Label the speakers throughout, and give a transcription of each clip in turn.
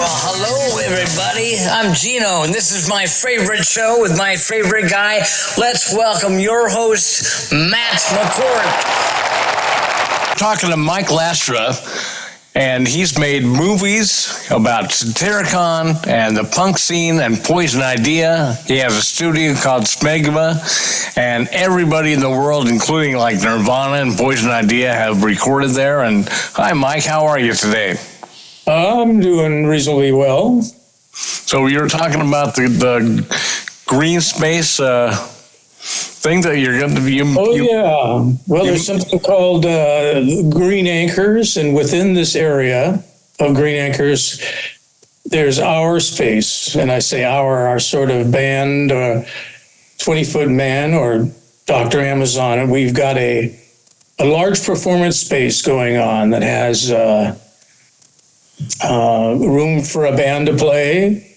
Speaker 1: Well, hello, everybody. I'm Gino, and this is my favorite show with my favorite guy. Let's welcome your host, Matt McCourt. Talking to Mike LASTRA, and he's made movies about satyricon and the punk scene and Poison Idea. He has a studio called SMEGMA, and everybody in the world, including like Nirvana and Poison Idea, have recorded there. And hi, Mike, how are you today?
Speaker 2: I'm doing reasonably well.
Speaker 1: So you're talking about the green space thing that you're going to be...
Speaker 2: Yeah. Well, there's something called green anchors, and within this area of green anchors, there's our space. And I say our sort of band, 20-Foot Man or Dr. Amazon, and we've got a large performance space going on that has... room for a band to play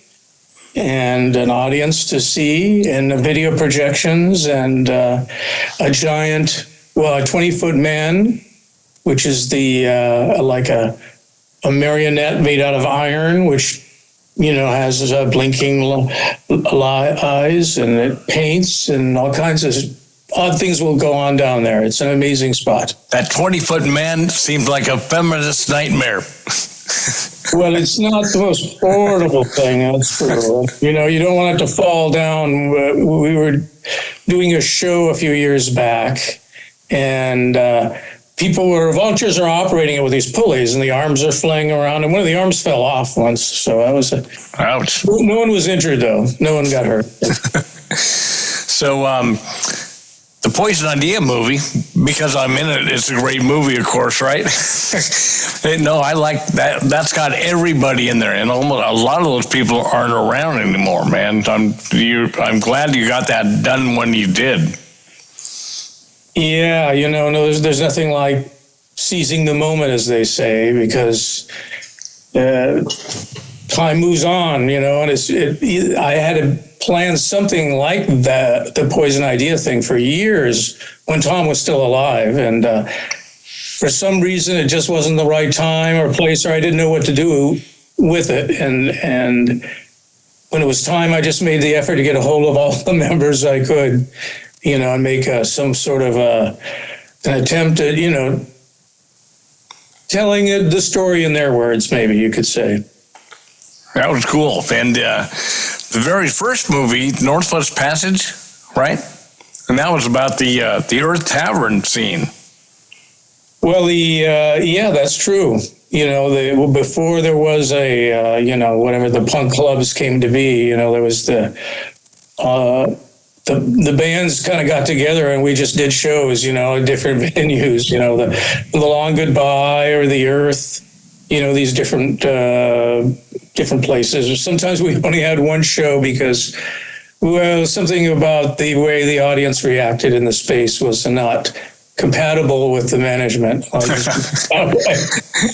Speaker 2: and an audience to see and video projections and a giant, well, a 20-foot man, which is the like a marionette made out of iron, which, you know, has blinking eyes, and it paints, and all kinds of odd things will go on down there. It's an amazing spot.
Speaker 1: That 20-foot man seems like a feminist nightmare.
Speaker 2: Well, it's not the most portable thing, that's true. You know, you don't want it to fall down. We were doing a show a few years back, and volunteers are operating it with these pulleys, and the arms are flying around, and one of the arms fell off once, so that was
Speaker 1: ouch.
Speaker 2: No one was injured, though. No one got hurt.
Speaker 1: So, the Poison Idea movie, because I'm in it, it's a great movie, of course, right? No, I like that. That's got everybody in there, and almost a lot of those people aren't around anymore, man. I'm glad you got that done when you did.
Speaker 2: Yeah, you know, no, there's nothing like seizing the moment, as they say, because time moves on, you know, and I had to plan something like that, the Poison Idea thing, for years when Tom was still alive, and for some reason it just wasn't the right time or place, or I didn't know what to do with it, and when it was time, I just made the effort to get a hold of all the members I could, you know, and make some sort of an attempt at, you know, telling the story in their words, maybe you could say.
Speaker 1: That was cool. And the very first movie, Northwest Passage, right? And that was about the Earth Tavern scene.
Speaker 2: Well, yeah, that's true. You know, before there was you know, whatever the punk clubs came to be, you know, there was the bands kind of got together and we just did shows, you know, at different venues, you know, the Long Goodbye or the Earth, you know, these different places. Sometimes we only had one show because, well, something about the way the audience reacted in the space was not compatible with the management.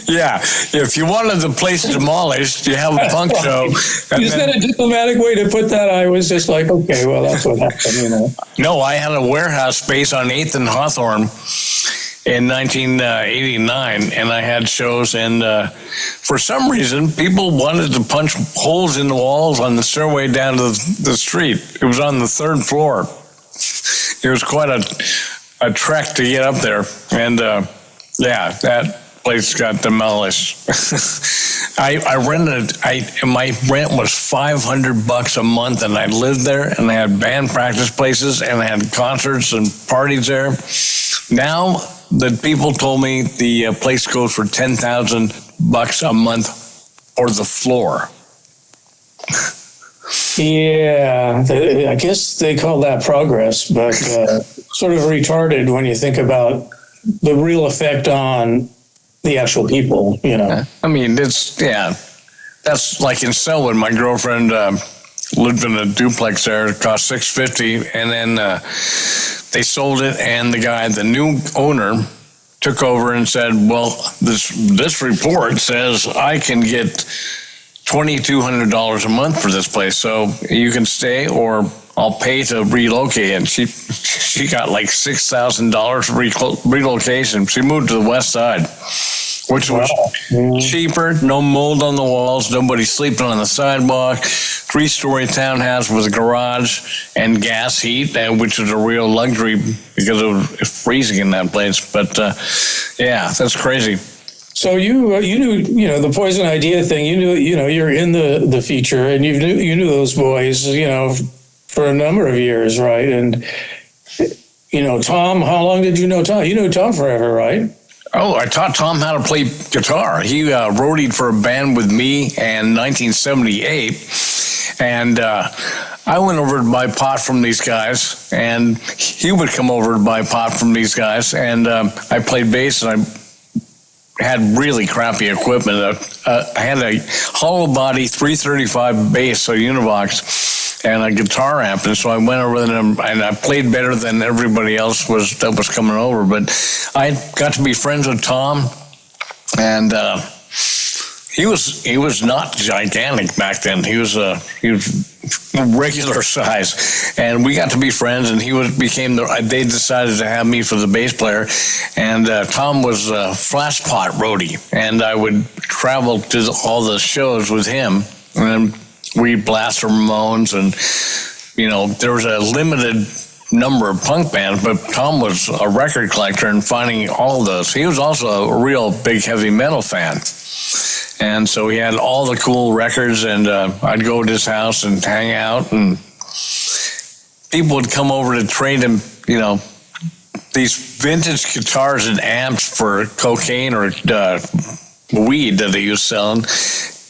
Speaker 1: Yeah, if you wanted the place demolished, you have a punk show.
Speaker 2: Is that a diplomatic way to put that? I was just like, okay, well, that's what happened, you know.
Speaker 1: No, I had a warehouse space on 8th and Hawthorne in 1989, and I had shows, and for some reason, people wanted to punch holes in the walls on the stairway down to the street. It was on the 3rd floor. It was quite a trek to get up there, and yeah, that place got demolished. I rented. My rent was $500 a month, and I lived there, and I had band practice places, and I had concerts and parties there. Now, the people told me the place goes for $10,000 a month for the floor.
Speaker 2: Yeah, I guess they call that progress, but sort of retarded when you think about the real effect on the actual people, you know.
Speaker 1: I mean, that's like in Selwood. My girlfriend lived in a duplex there. It cost $650, and then they sold it, and the new owner took over and said, well, this report says I can get $2,200 a month for this place, so you can stay or I'll pay to relocate. And she got like $6,000 for relocation. She moved to the west side. which was cheaper, no mold on the walls, nobody sleeping on the sidewalk, 3-story townhouse with a garage and gas heat, which is a real luxury because it was freezing in that place. But yeah, that's crazy.
Speaker 2: So you knew the Poison Idea thing. You knew you're in the feature, and you knew those boys for a number of years, right? And Tom, how long did you know Tom? You knew Tom forever, right?
Speaker 1: Oh, I taught Tom how to play guitar. He roadied for a band with me in 1978, and I went over to buy pot from these guys, and he would come over to buy pot from these guys, and I played bass, and I had really crappy equipment. I had a hollow body 335 bass, a Univox, and a guitar amp, and so I went over them, and I played better than everybody else that was coming over. But I got to be friends with Tom, and he was not gigantic back then. He was regular size, and we got to be friends. And they decided to have me for the bass player, and Tom was a flash pot roadie, and I would travel to all the shows with him, and we blast Ramones, and there was a limited number of punk bands, but Tom was a record collector and finding all of those. He was also a real big heavy metal fan, and so he had all the cool records, and I'd go to his house and hang out, and people would come over to trade him these vintage guitars and amps for cocaine or weed that he was selling.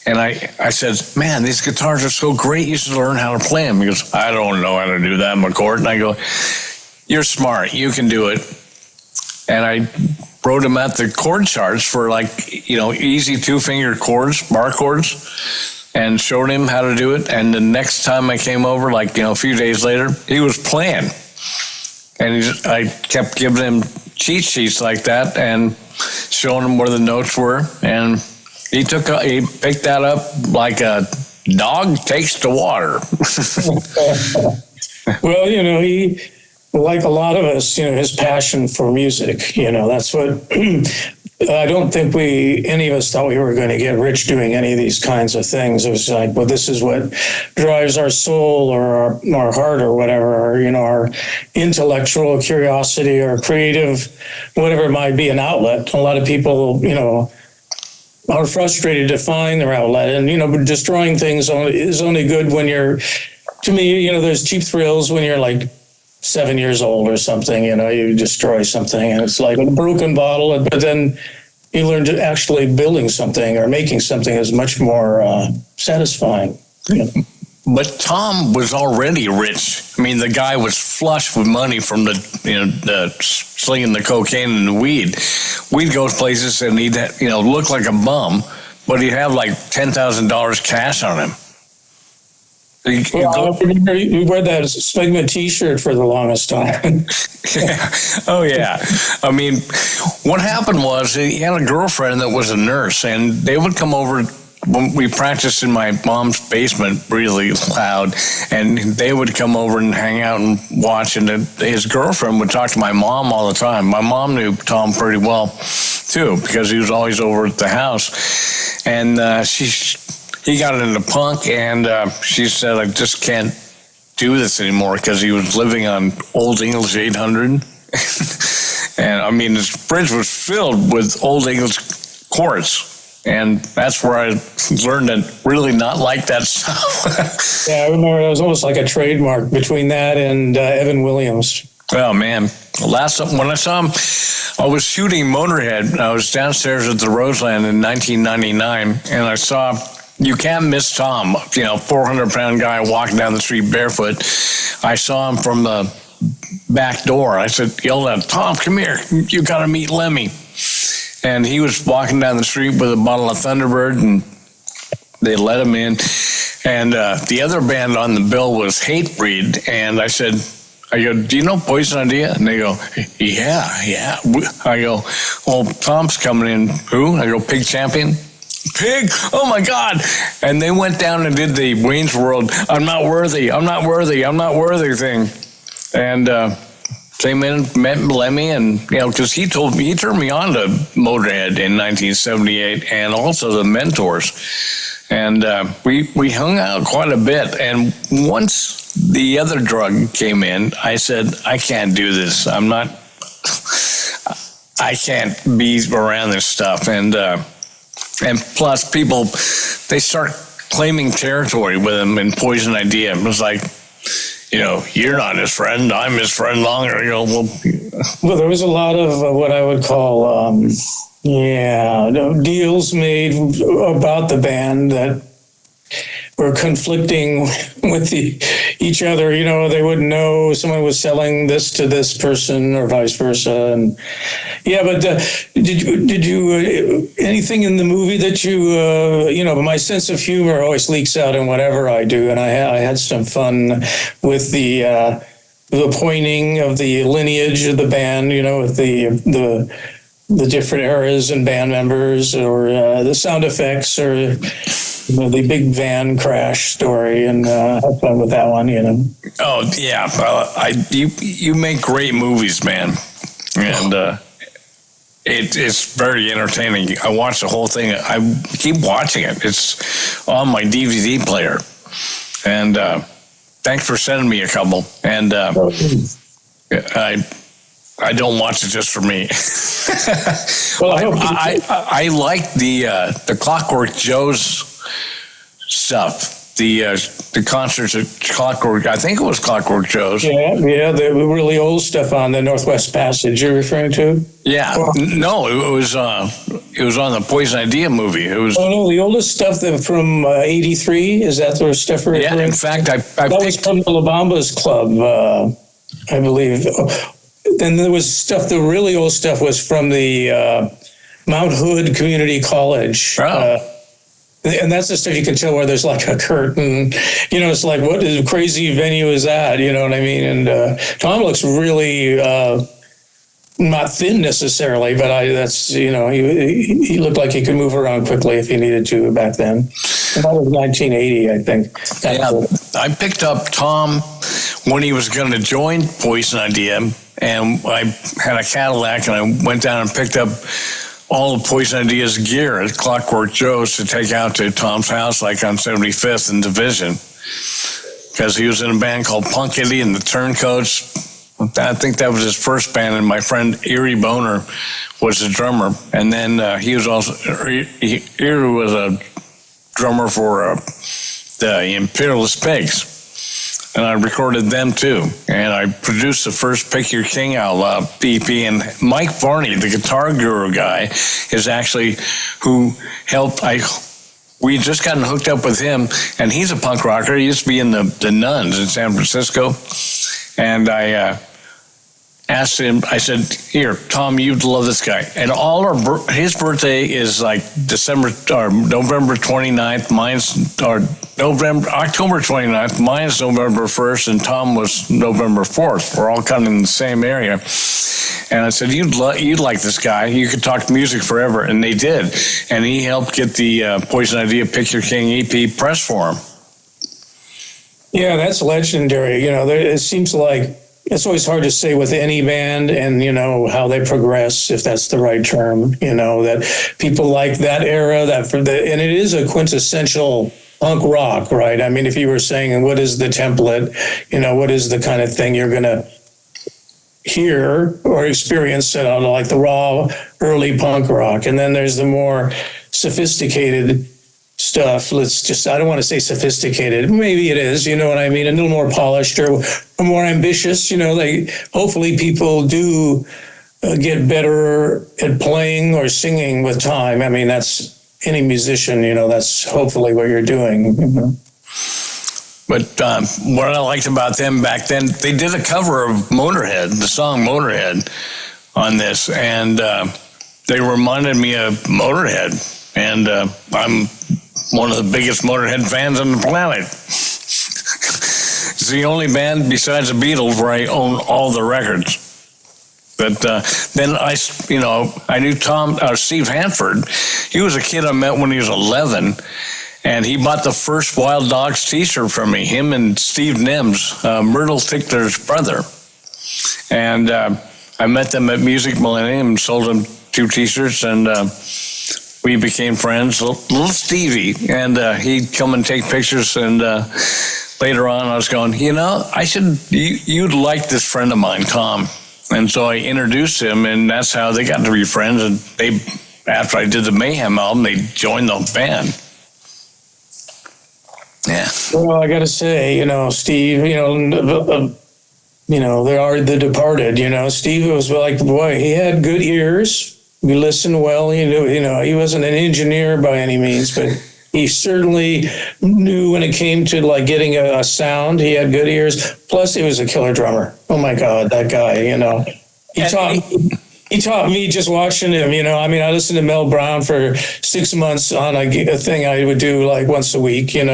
Speaker 1: And I said, man, these guitars are so great, you should learn how to play them. He goes, I don't know how to do that, mccourt. And I go, you're smart, you can do it. And I wrote him at the chord charts for easy 2-finger chords, bar chords, and showed him how to do it. And the next time I came over, a few days later, he was playing. And I kept giving him cheat sheets like that and showing him where the notes were. And he picked that up like a dog takes to water.
Speaker 2: Well, he, like a lot of us, his passion for music, that's what, I don't think any of us thought we were going to get rich doing any of these kinds of things. It was like, well, this is what drives our soul or our heart or whatever, or, our intellectual curiosity or creative, whatever it might be, an outlet. A lot of people, are frustrated to find their outlet, and destroying things is only good when to me, there's cheap thrills when you're like 7 years old or something. You destroy something, and it's like a broken bottle, but then you learn to actually building something or making something is much more satisfying.
Speaker 1: But Tom was already rich. I mean, the guy was flush with money from the slinging the cocaine and the weed. We'd go places and he'd look like a bum, but he'd have like $10,000 cash on him.
Speaker 2: I remember you wore that SMEGMA T-shirt for the longest time.
Speaker 1: Yeah. Oh, yeah. I mean, what happened was he had a girlfriend that was a nurse, and they would come over when we practiced in my mom's basement really loud, and they would come over and hang out and watch, and his girlfriend would talk to my mom all the time. My mom knew Tom pretty well, too, because he was always over at the house. And he got into punk, and she said, I just can't do this anymore, because he was living on Old English 800. And, I mean, his fridge was filled with Old English quartz. And that's where I learned to really not like that stuff.
Speaker 2: Yeah, I remember it was almost like a trademark between that and Evan Williams.
Speaker 1: Oh, man. When I saw him, I was shooting Motorhead. I was downstairs at the Roseland in 1999, and I saw, you can't miss Tom, 400-pound guy walking down the street barefoot. I saw him from the back door. I yelled at him, Tom, come here. You got to meet Lemmy. And he was walking down the street with a bottle of Thunderbird, and they let him in. And the other band on the bill was Hatebreed. And I go, do you know Poison Idea? And they go, yeah. I go, well, Tom's coming in. Who? I go, Pig Champion. Pig? Oh, my God. And they went down and did the Wayne's World, I'm not worthy thing. And came in, met Lemmy, and because he turned me on to Motorhead in 1978, and also the Mentors, and we hung out quite a bit. And once the other drug came in, I said, I can't do this. I can't be around this stuff, and plus people, they start claiming territory with him in Poison Idea. It was like, you're not his friend, I'm his friend longer.
Speaker 2: Well, there was a lot of what I would call, deals made about the band that were conflicting with each other. They wouldn't know someone was selling this to this person or vice versa. And but did you anything in the movie that my sense of humor always leaks out in whatever I do, and I had some fun with the pointing of the lineage of the band, with the different eras and band members, or the sound effects, or the big van crash story, and have fun with that one.
Speaker 1: Oh yeah, you make great movies, man, and it's very entertaining. I watched the whole thing. I keep watching it. It's on my DVD player, and thanks for sending me a couple. And I don't watch it just for me. Well, I like the Clockwork Joe's stuff, the concerts at Clockwork. I think it was Clockwork Joe's.
Speaker 2: Yeah, the really old stuff on the Northwest Passage you're referring to.
Speaker 1: Yeah, no, it was on the Poison Idea movie. It was.
Speaker 2: Oh no, the oldest stuff from '83. Is that the stuff?
Speaker 1: Yeah, in fact, I
Speaker 2: that was from the La Bamba's Club, I believe. Then there was stuff. The really old stuff was from the Mount Hood Community College.
Speaker 1: Oh.
Speaker 2: And that's the stuff you can tell where there's like a curtain. It's like, what is a crazy venue is that? You know what I mean? And Tom looks really not thin necessarily, but that's he looked like he could move around quickly if he needed to back then. And that was 1980, I think.
Speaker 1: Yeah, I picked up Tom when he was going to join Poison Idea, and I had a Cadillac, and I went down and picked up all of Poison Idea's gear at Clockwork Joe's to take out to Tom's house, like on 75th and Division, because he was in a band called Punk Kitty and the Turncoats. I think that was his first band, and my friend Erie Boner was the drummer. And then he was also, Erie was a drummer for the Imperialist Pigs. And I recorded them too. And I produced the first Pick Your King Out EP. And Mike Varney, the guitar guru guy, is actually who helped. We just gotten hooked up with him, and he's a punk rocker. He used to be in the Nuns in San Francisco. And I asked him, I said, here, Tom, you'd love this guy. And his birthday is like November 29th. Mine's October 29th. Mine's November 1st, and Tom was November 4th. We're all kind of in the same area. And I said, you'd like this guy. You could talk music forever. And they did. And he helped get the Poison Idea Pick Your King EP press for him.
Speaker 2: Yeah, that's legendary. It seems like it's always hard to say with any band and, how they progress, if that's the right term, that people like that era, and it is a quintessential punk rock, right? I mean, if you were saying, what is the template, what is the kind of thing you're going to hear or experience, like the raw early punk rock. And then there's the more sophisticated stuff. I don't want to say sophisticated. Maybe it is, you know what I mean? A little more polished or more ambitious, hopefully people do get better at playing or singing with time. I mean, that's any musician, that's hopefully what you're doing.
Speaker 1: But what I liked about them back then, they did a cover of Motorhead, the song Motorhead, on this, and they reminded me of Motorhead, and I'm one of the biggest Motorhead fans on the planet. It's the only band besides the Beatles where I own all the records. But then I knew Steve Hanford. He was a kid I met when he was 11, and he bought the first Wild Dogs t-shirt from me, him and Steve Nims, Myrtle Tickler's brother. And I met them at Music Millennium and sold them 2 T-shirts, and we became friends. Little Stevie, and he'd come and take pictures. And later on, I was going, you'd like this friend of mine, Tom. And so I introduced him, and that's how they got to be friends. And after I did the Mayhem album, they joined the band. Yeah.
Speaker 2: Well, I got to say, Steve, they are the departed. Steve was like, boy, he had good ears. He listened well. He knew, he wasn't an engineer by any means, but he certainly knew when it came to like getting a sound. He had good ears. Plus, he was a killer drummer. Oh my God, that guy. He taught me just watching him. I listened to Mel Brown for 6 months on a thing I would do like once a week. And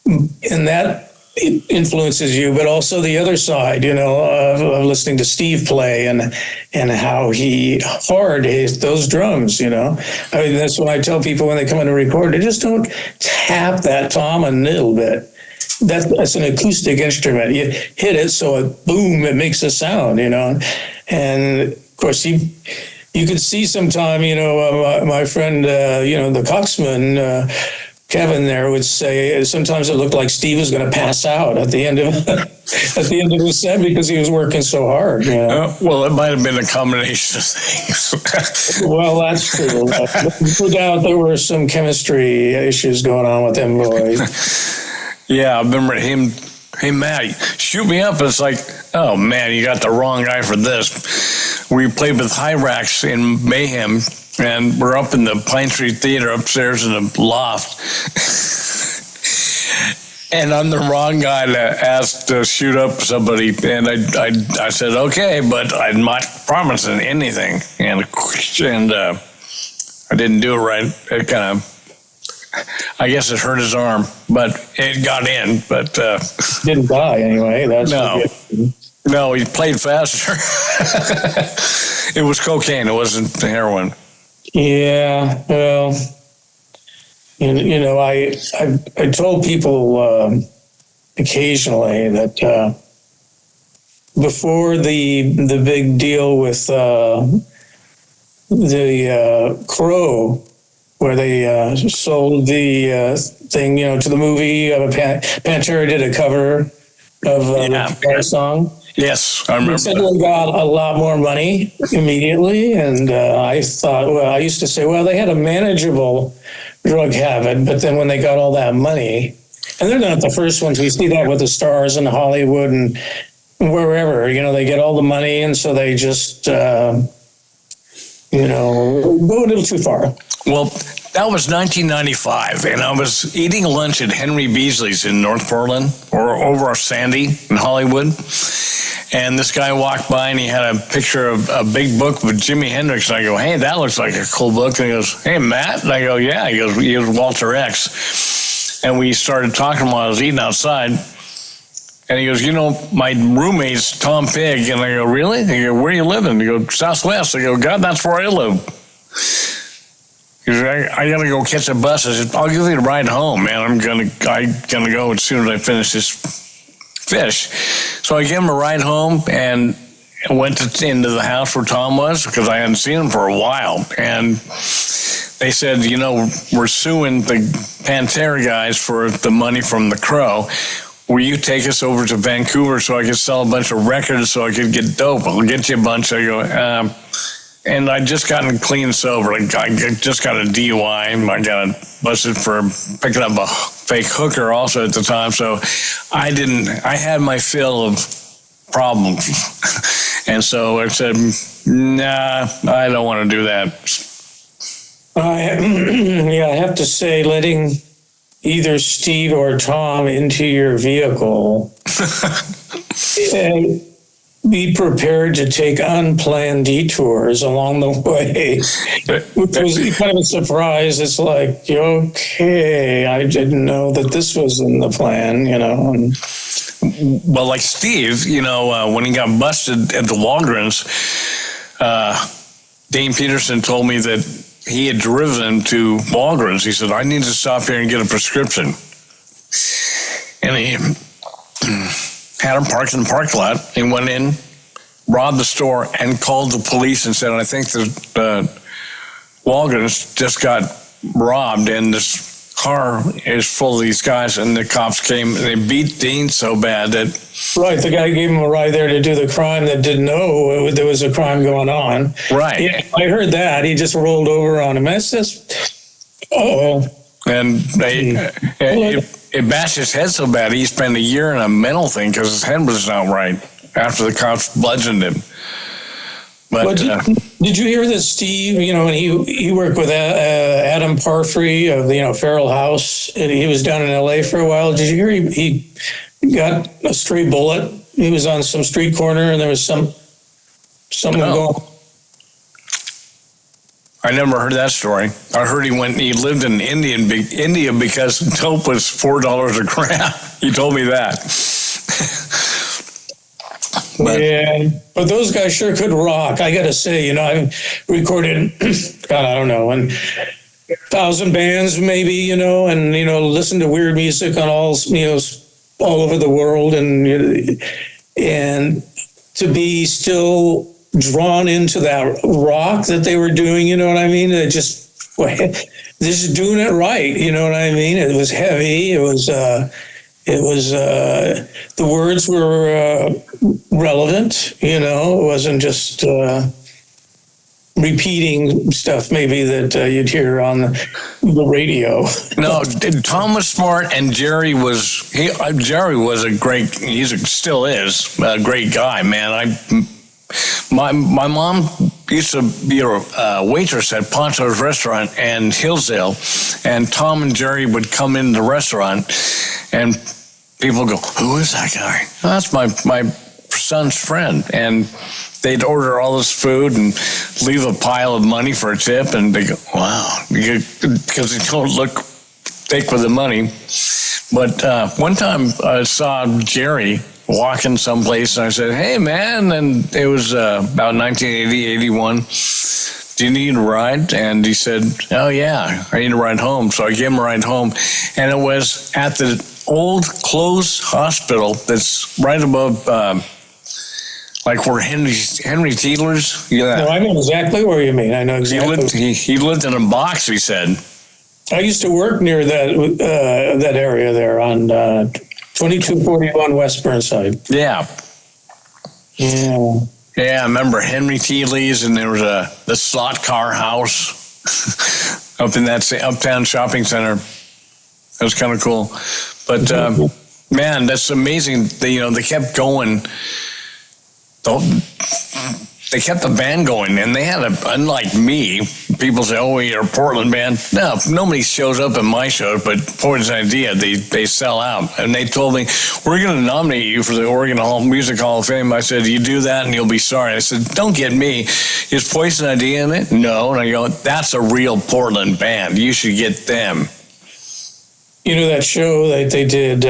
Speaker 2: that it influences you, but also the other side, of listening to Steve play and how he hard hits those drums, that's what I tell people when they come in to record. They just don't tap that tom a little bit. That's an acoustic instrument. You hit it so it boom, it makes a sound, and of course you can see sometime, my friend, the coxman, Kevin there would say sometimes it looked like Steve was going to pass out at the end of the set because he was working so hard.
Speaker 1: Well, it might have been a combination of things.
Speaker 2: Well, that's true. No doubt there were some chemistry issues going on with them boys.
Speaker 1: Yeah, I remember him. Hey, Matt, shoot me up. It's like, oh man, you got the wrong guy for this. We played with Hyrax in Mayhem. And we're up in the Pine Street Theater upstairs in the loft. And I'm the wrong guy to ask to shoot up somebody. And I said, okay, but I'm not promising anything. And I didn't do it right. It kind of, I guess it hurt his arm, but it got in. But
Speaker 2: didn't die anyway. That's
Speaker 1: no, he played faster. It was cocaine. It wasn't heroin.
Speaker 2: Yeah, well, I told people occasionally that before the big deal with the Crow, where they sold the thing, to the movie, Pantera did a cover of the song.
Speaker 1: Yes, I remember.
Speaker 2: They said they got a lot more money immediately, and I thought, I used to say, they had a manageable drug habit, but then when they got all that money, and they're not the first ones. We see that with the stars in Hollywood and wherever, they get all the money, and so they just, go a little too far.
Speaker 1: Well, that was 1995, and I was eating lunch at Henry Beasley's in North Portland, or over Sandy in Hollywood. And this guy walked by, and he had a picture of a big book with Jimi Hendrix. And I go, hey, that looks like a cool book. And he goes, hey, Matt? And I go, yeah. He goes, he was Walter X. And we started talking while I was eating outside. And he goes, my roommate's Tom Pig. And I go, really? And he goes, where are you living? He goes, Southwest. I go, God, that's where I live. He goes, I got to go catch a bus. I said, I'll give you a ride home, man. I'm gonna go as soon as I finish this fish. So I gave him a ride home and went into the house where Tom was because I hadn't seen him for a while. And they said, we're suing the Pantera guys for the money from the Crow. Will you take us over to Vancouver so I could sell a bunch of records so I could get dope? I'll get you a bunch. I go, and I just gotten clean sober. I just got a DUI. I got busted for picking up a fake hooker also at the time. So I had my fill of problems. And so I said, nah, I don't want to do that.
Speaker 2: I have to say, letting either Steve or Tom into your vehicle, be prepared to take unplanned detours along the way, which was kind of a surprise. It's like, okay, I didn't know that this was in the plan, Well, like Steve, when he got busted at the Walgreens, Dane Peterson told me that he had driven to Walgreens. He said, I need to stop here and get a prescription. And he had him parked in the parking lot. He went in,
Speaker 1: robbed the store and called the police and said, I think the Walgreens just got robbed and this car is full of these guys. And the cops came and they beat Dean so bad that...
Speaker 2: Right, the guy gave him a ride there to do the crime that didn't know there was a crime going on.
Speaker 1: Right.
Speaker 2: Yeah, I heard that. He just rolled over on him. That's just... Oh.
Speaker 1: And it bashed his head so bad, he spent a year in a mental thing because his head was not right after the cops bludgeoned him. But
Speaker 2: did you hear that Steve, when he worked with Adam Parfrey of, Feral House, and he was down in LA for a while. Did you hear he got a stray bullet? He was on some street corner and there was something going.
Speaker 1: I never heard that story. I heard he lived in India because dope was $4 a gram. He told me that.
Speaker 2: But those guys sure could rock. I got to say, I recorded, God, I don't know, 1,000 bands maybe, and listened to weird music on all over the world, and to be still drawn into that rock that they were doing, you know what I mean? They just doing it right, you know what I mean? It was heavy. It was the words were relevant, it wasn't just repeating stuff maybe that you'd hear on the radio.
Speaker 1: No, Tom was smart, and Jerry was still is a great guy, man. My mom used to be a waitress at Poncho's restaurant in Hillsdale, and Tom and Jerry would come in the restaurant, and people go, "Who is that guy?" "Oh, that's my son's friend." And they'd order all this food and leave a pile of money for a tip, and they go, "Wow," because they don't look thick with the money. But one time I saw Jerry walking someplace, and I said, "Hey, man," and it was about 1980, 81. "Do you need a ride?" And he said, "Oh, yeah, I need a ride home." So I gave him a ride home, and it was at the old closed hospital that's right above, like where Henry Tiedler's. Yeah.
Speaker 2: No, I know exactly where you mean. I know exactly.
Speaker 1: He lived in a box, he said.
Speaker 2: I used to work near that area there on 2241 West Burnside.
Speaker 1: Yeah.
Speaker 2: Yeah.
Speaker 1: Yeah, I remember Henry Tiedler's, and there was the slot car house up in that uptown shopping center. That was kind of cool. But man, that's amazing. They kept going. They kept the band going, and they had unlike me, people say, "Oh, you're a Portland band." No, nobody shows up at my show, but Poison Idea, they sell out. And they told me, "We're going to nominate you for the Oregon Music Hall of Fame." I said, "You do that and you'll be sorry." I said, "Don't get me. Is Poison Idea in it?" "No." And I go, "That's a real Portland band. You should get them."
Speaker 2: That show that they did,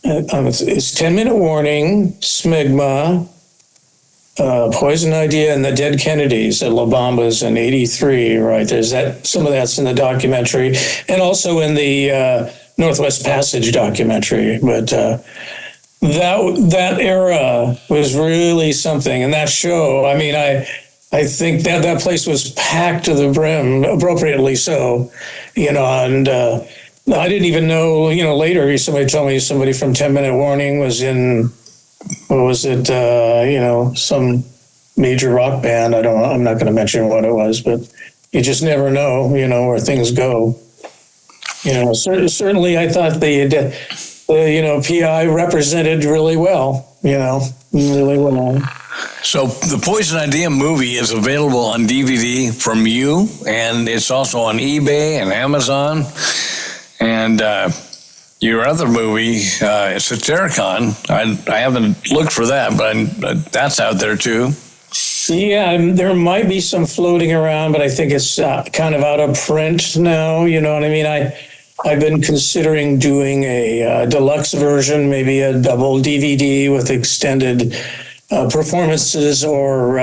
Speaker 2: it's 10-Minute Warning, SMEGMA, Poison Idea, and the Dead Kennedys at La Bamba's in '83, right? There's some of that's in the documentary, and also in the Northwest Passage documentary. But that era was really something, and that show. I mean, I think that place was packed to the brim, appropriately so, and I didn't even know. Later somebody told me somebody from 10-Minute Warning was in. What was it? Some major rock band. I'm not going to mention what it was, but you just never know, where things go. Certainly I thought the PI represented really well, really well.
Speaker 1: So the Poison Idea movie is available on DVD from you, and it's also on eBay and Amazon. And your other movie, Satyricon, I haven't looked for that, but that's out there too.
Speaker 2: Yeah, there might be some floating around, but I think it's kind of out of print now. You know what I mean? I've been considering doing a deluxe version, maybe a double DVD with extended performances or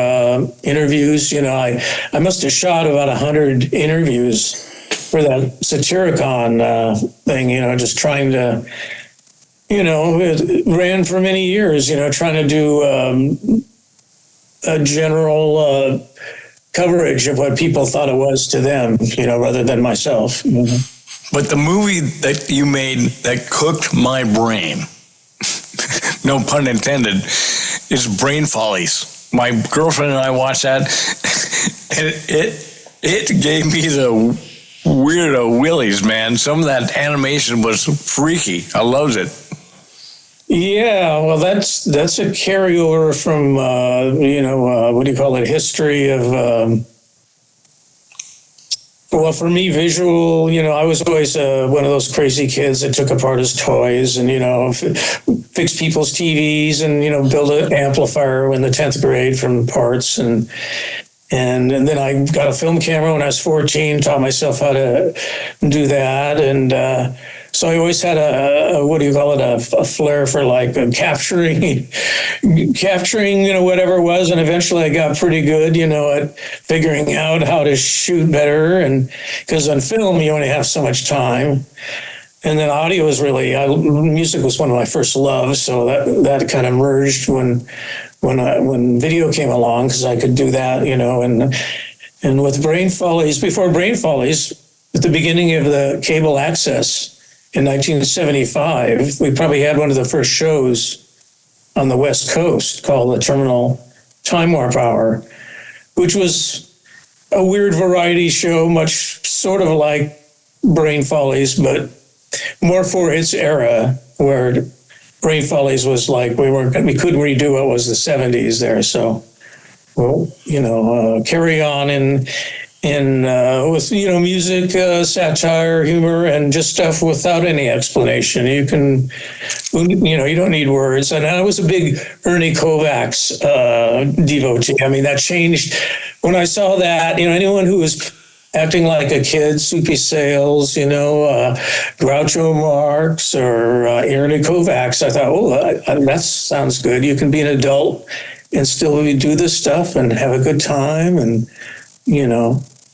Speaker 2: interviews. I must have shot about 100 interviews for that Satyricon thing, just trying to it ran for many years, trying to do a general coverage of what people thought it was to them, rather than myself.
Speaker 1: But the movie that you made that cooked my brain, no pun intended, is Brainfollies. My girlfriend and I watched that, and it gave me the weirdo willies, man. Some of that animation was freaky. I loved it.
Speaker 2: Yeah, well, that's a carryover from what do you call it? History of. Well, for me, visual, I was always one of those crazy kids that took apart his toys and, fix people's TVs and, build an amplifier in the 10th grade from parts. And then I got a film camera when I was 14, taught myself how to do that. And so I always had a flair for like capturing, whatever it was. And eventually I got pretty good, at figuring out how to shoot better. And because on film, you only have so much time. And then audio was really, music was one of my first loves. So that kind of merged when video came along, because I could do that, and with Brainfollies, before Brainfollies, at the beginning of the cable access, in 1975, we probably had one of the first shows on the West Coast called the Terminal Time Warp Hour, which was a weird variety show, much sort of like Brainfollies, but more for its era, where Brainfollies was like we couldn't redo what was the 70s there. So, carry on with music, satire, humor, and just stuff without any explanation. You can, you don't need words. And I was a big Ernie Kovacs devotee. I mean, that changed when I saw that. Anyone who was acting like a kid, Soupy Sales, Groucho Marx or Ernie Kovacs, I thought, that sounds good. You can be an adult and still do this stuff and have a good time, and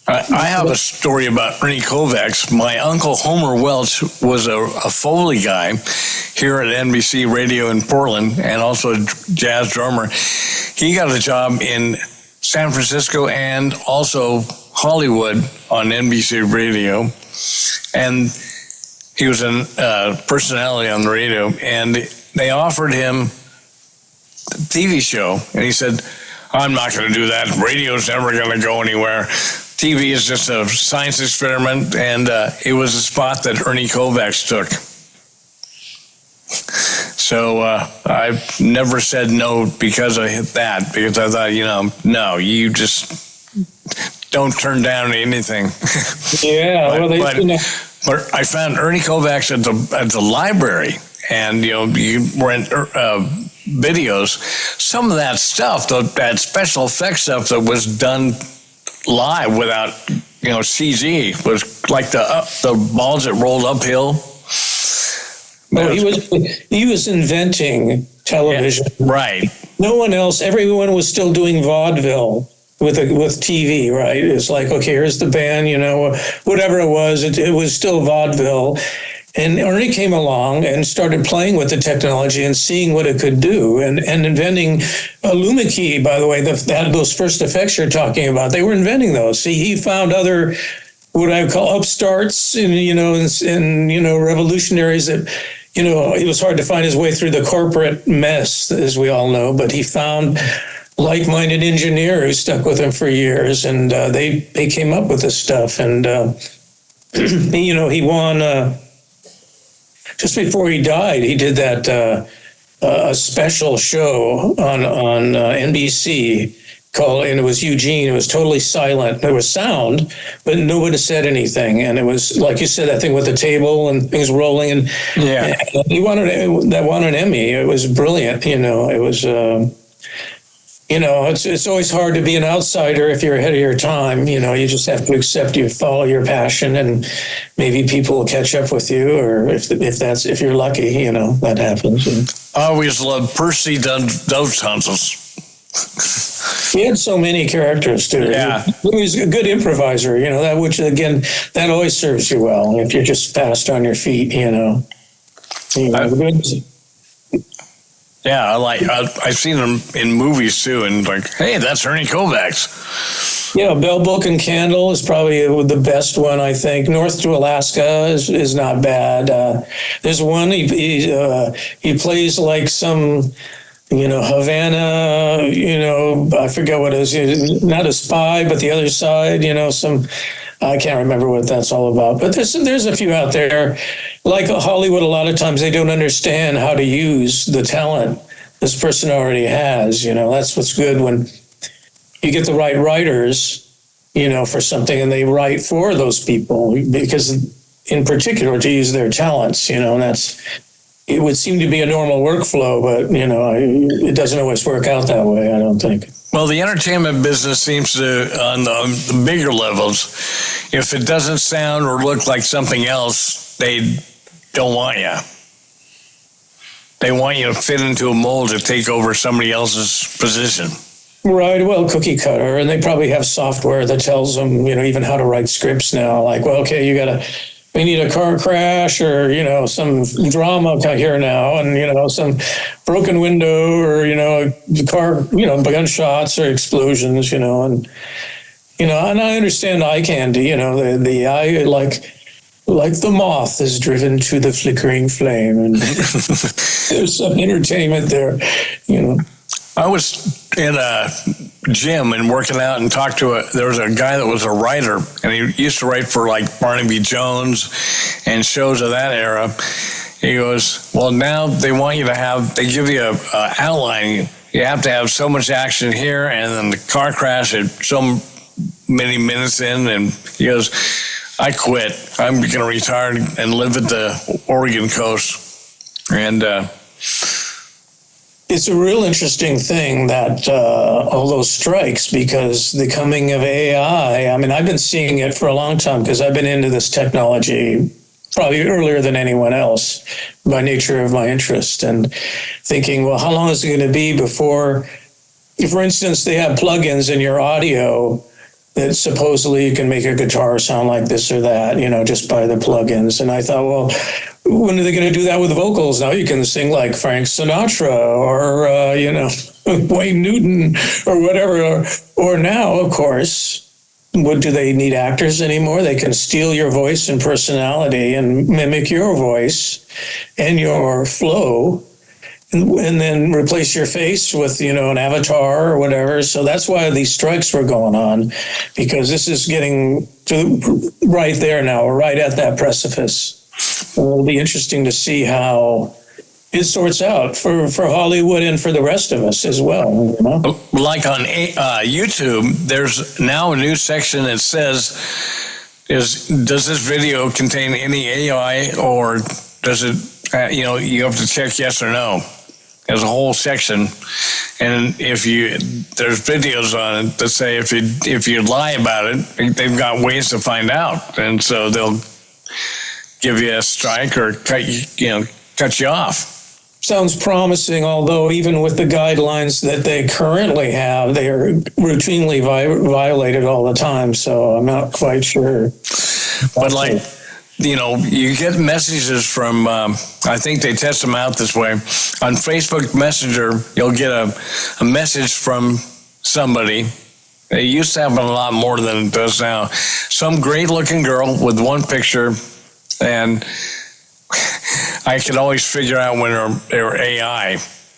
Speaker 2: I
Speaker 1: have a story about Ernie Kovacs. My uncle Homer Welch was a Foley guy here at NBC Radio in Portland, and also a jazz drummer. He got a job in San Francisco and also Hollywood on NBC Radio, and he was a personality on the radio, and they offered him a TV show, and he said, I'm not going to do that. Radio's never going to go anywhere. TV is just a science experiment, and it was a spot that Ernie Kovacs took. So I've never said no because of that, because I thought, no, you just don't turn down anything.
Speaker 2: Yeah,
Speaker 1: but I found Ernie Kovacs at the library, and you rent videos. Some of that stuff, that special effects stuff that was done live without CG, was like the balls that rolled uphill.
Speaker 2: Well, he was inventing television.
Speaker 1: Yeah, right.
Speaker 2: No one else. Everyone was still doing vaudeville with TV, right? It's like, okay, here's the band, whatever it was. It was still vaudeville. And Ernie came along and started playing with the technology and seeing what it could do, and inventing a Luma key, by the way, those first effects you're talking about, they were inventing those. See, he found other, what I call upstarts and revolutionaries that, it was hard to find his way through the corporate mess, as we all know, but he found like-minded engineer who stuck with him for years, and they came up with this stuff. And, he won... Just before he died, he did that a special show on NBC called, and it was Eugene. It was totally silent. There was sound, but nobody said anything. And it was, like you said, that thing with the table and things rolling. And
Speaker 1: yeah,
Speaker 2: he won an Emmy. It was brilliant. It was. It's always hard to be an outsider if you're ahead of your time. You just have to accept you follow your passion, and maybe people will catch up with you, or if you're lucky, that happens.
Speaker 1: I always loved Percy Dovetonsils.
Speaker 2: He had so many characters too.
Speaker 1: Yeah.
Speaker 2: He was a good improviser, which again, that always serves you well if you're just fast on your feet, You know,
Speaker 1: I've seen them in movies too, and like, hey, that's Ernie Kovacs.
Speaker 2: Yeah, Bell Book and Candle is probably the best one, I think. North to Alaska is not bad. There's one he plays like some, Havana, I forget what it is. Not a spy, but the other side, I can't remember what that's all about. But there's a few out there. Like Hollywood, a lot of times they don't understand how to use the talent this person already has. That's what's good when you get the right writers, for something, and they write for those people, because in particular to use their talents, and it would seem to be a normal workflow, but it doesn't always work out that way, I don't think.
Speaker 1: Well, the entertainment business seems to, on the bigger levels, if it doesn't sound or look like something else, they don't want you. They want you to fit into a mold to take over somebody else's position.
Speaker 2: Right. Well, cookie cutter, and they probably have software that tells them, even how to write scripts now. Like, well, okay, we need a car crash, or some drama here now, and some broken window, or the car, gunshots or explosions, and I understand eye candy. The eye, like the moth is driven to the flickering flame, and there's some entertainment there.
Speaker 1: I was in a gym and working out and talked to there was a guy that was a writer, and he used to write for like Barnaby Jones and shows of that era. He goes, well, now they want you to they give you a outline. You have to have so much action here, and then the car crash at so many minutes in, and he goes, I quit. I'm going to retire and live at the Oregon coast. And
Speaker 2: it's a real interesting thing that all those strikes, because the coming of AI, I've been seeing it for a long time because I've been into this technology probably earlier than anyone else by nature of my interest, and thinking, well, how long is it going to be before, for instance, they have plugins in your audio that supposedly you can make a guitar sound like this or that, just by the plugins. And I thought, well, when are they going to do that with vocals? Now you can sing like Frank Sinatra or, Wayne Newton or whatever. Or now, of course, do they need actors anymore? They can steal your voice and personality and mimic your voice and your flow, and then replace your face with, an avatar or whatever. So that's why these strikes were going on, because this is getting to right there now, right at that precipice. It'll be interesting to see how it sorts out for Hollywood and for the rest of us as well.
Speaker 1: Like on YouTube, there's now a new section that says, does this video contain any AI, or does it, you have to check yes or no. There's a whole section, and there's videos on it that say if you lie about it, they've got ways to find out, and so they'll give you a strike or cut you off.
Speaker 2: Sounds promising, although even with the guidelines that they currently have, they are routinely violated all the time. So I'm not quite sure.
Speaker 1: But you get messages from, I think they test them out this way. On Facebook Messenger, you'll get a message from somebody. It used to happen a lot more than it does now. Some great-looking girl with one picture, and I could always figure out when they're AI.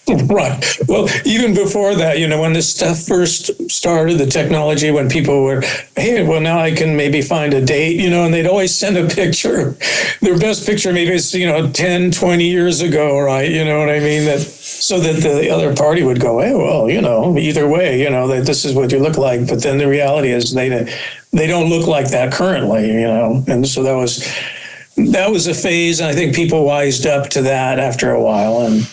Speaker 2: Right. Well, even before that, when this stuff first started, the technology, when people were, hey, well, now I can maybe find a date, and they'd always send a picture. Their best picture maybe is, 10, 20 years ago, right? You know what I mean? So that the other party would go, hey, well, either way, that this is what you look like. But then the reality is they don't look like that currently, And so that was a phase, and I think people wised up to that after a while. And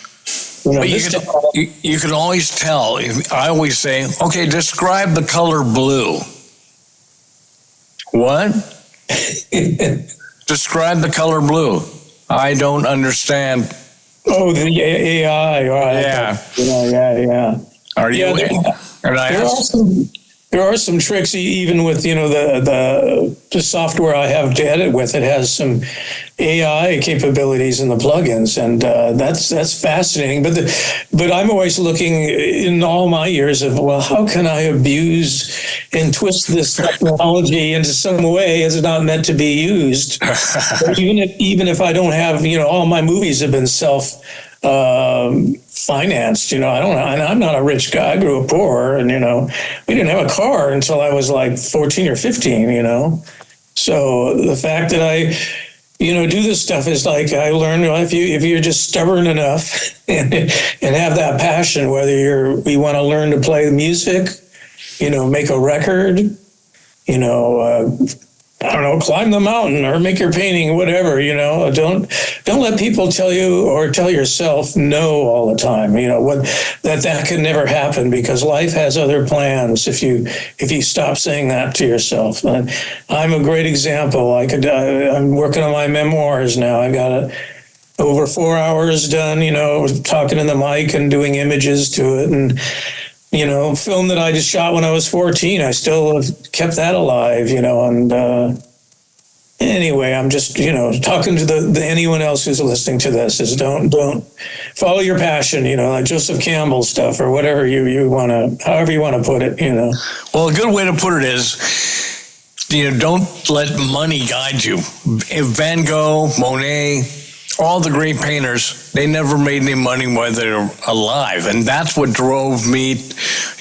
Speaker 1: but you can always tell. I always say, okay, describe the color blue. What? Describe the color blue. I don't understand.
Speaker 2: Oh, the AI. Right.
Speaker 1: Yeah.
Speaker 2: Yeah.
Speaker 1: Are you?
Speaker 2: there are some tricks, even with the software I have to edit with. It has some AI capabilities in the plugins, and that's fascinating. But I'm always looking in all my years of, well, how can I abuse and twist this technology into some way it's not meant to be used? even if I don't have, all my movies have been financed, I don't know. And I'm not a rich guy. I grew up poor, and, we didn't have a car until I was like 14 or 15, So the fact that I, do this stuff is like, I learned, if you're just stubborn enough and have that passion, whether you want to learn to play music, make a record, I don't know, climb the mountain or make your painting, whatever, don't let people tell you or tell yourself no all the time, that can never happen, because life has other plans if you stop saying that to yourself. And I'm a great example. I'm working on my memoirs now. I got over 4 hours done, talking in the mic and doing images to it. And film that I just shot when I was 14. I still have kept that alive, and anyway, I'm just, talking to the anyone else who's listening to this is don't follow your passion, like Joseph Campbell stuff or whatever you want to, however you want to put it,
Speaker 1: Well, a good way to put it is, don't let money guide you. If Van Gogh, Monet, all the great painters, they never made any money while they were alive. And that's what drove me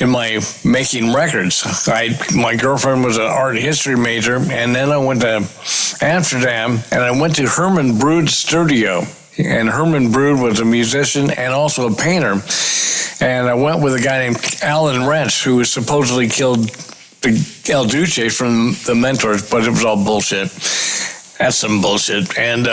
Speaker 1: in my making records. My girlfriend was an art history major, and then I went to Amsterdam, and I went to Herman Brood's studio. And Herman Brood was a musician and also a painter. And I went with a guy named Alan Wrench, who supposedly killed El Duce from the Mentors, but it was all bullshit. That's some bullshit. And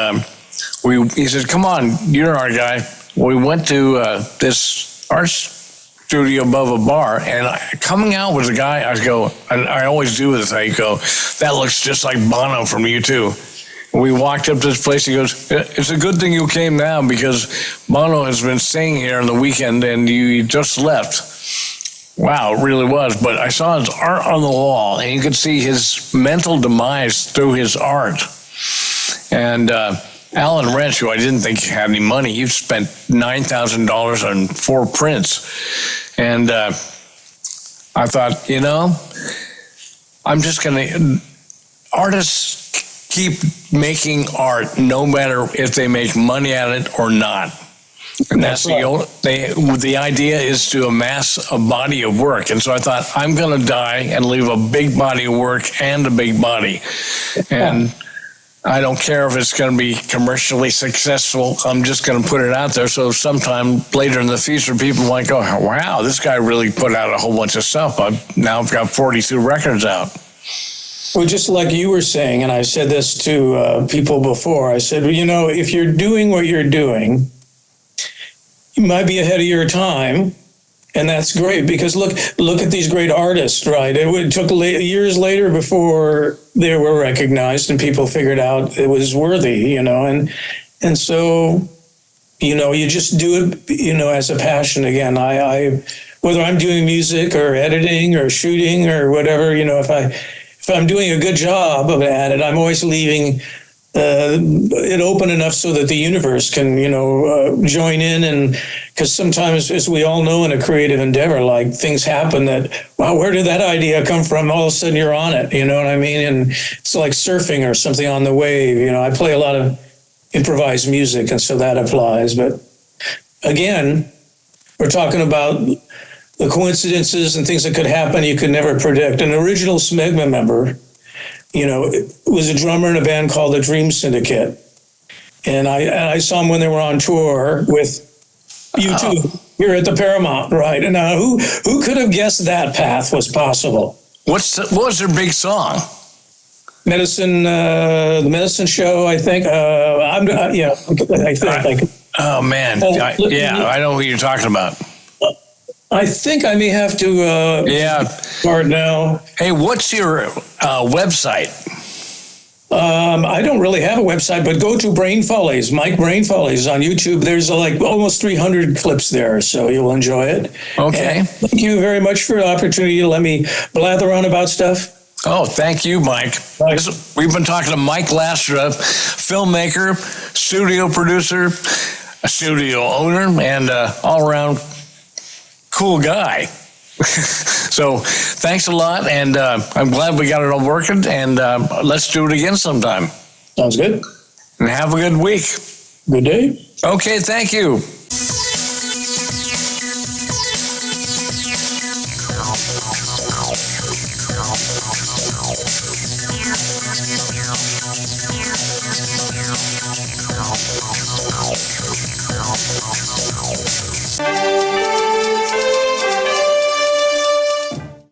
Speaker 1: he said, come on, you're our guy. We went to this art studio above a bar, and coming out was a guy, and I always do this, I go, that looks just like Bono from U2. We walked up to this place, he goes, it's a good thing you came now, because Bono has been staying here on the weekend, and you just left. Wow, it really was. But I saw his art on the wall, and you could see his mental demise through his art. And Alan Wrench, who I didn't think had any money, he spent $9,000 on 4 prints. And I thought, I'm just going to... Artists keep making art no matter if they make money at it or not. And that's right. The idea is to amass a body of work. And so I thought, I'm going to die and leave a big body of work and a big body. And I don't care if it's going to be commercially successful. I'm just going to put it out there. So sometime later in the future, people might go, wow, this guy really put out a whole bunch of stuff. I've got 42 records out.
Speaker 2: Well, just like you were saying, and I said this to people before, I said, if you're doing what you're doing, you might be ahead of your time. And that's great, because look at these great artists, right? It took years later before they were recognized and people figured out it was worthy, and so, you just do it, as a passion. Again, I whether I'm doing music or editing or shooting or whatever, if I'm doing a good job at it, I'm always leaving it open enough so that the universe can, join in. And because sometimes, as we all know in a creative endeavor, like things happen that, wow, where did that idea come from? All of a sudden you're on it, you know what I mean? And it's like surfing or something on the wave. I play a lot of improvised music, and so that applies. But again, we're talking about the coincidences and things that could happen you could never predict. An original SMEGMA member, was a drummer in a band called the Dream Syndicate. And I saw him when they were on tour with U2 here at the Paramount, right? And now who could have guessed that path was possible?
Speaker 1: What was their big song?
Speaker 2: Medicine, the Medicine Show, I think. I think.
Speaker 1: Oh, man. I know who you're talking about.
Speaker 2: I think I may have to start now.
Speaker 1: Hey, what's your website?
Speaker 2: I don't really have a website, but go to Brainfollies, Mike Brainfollies on YouTube. There's like almost 300 clips there, so you'll enjoy it.
Speaker 1: Okay.
Speaker 2: And thank you very much for the opportunity to let me blather on about stuff.
Speaker 1: Oh, thank you, Mike.
Speaker 2: Bye.
Speaker 1: We've been talking to Mike Lastra, filmmaker, studio producer, a studio owner, and all-around cool guy. So thanks a lot, and I'm glad we got it all working, and let's do it again sometime.
Speaker 2: Sounds good.
Speaker 1: And have a good week.
Speaker 2: Good day.
Speaker 1: Okay, thank you.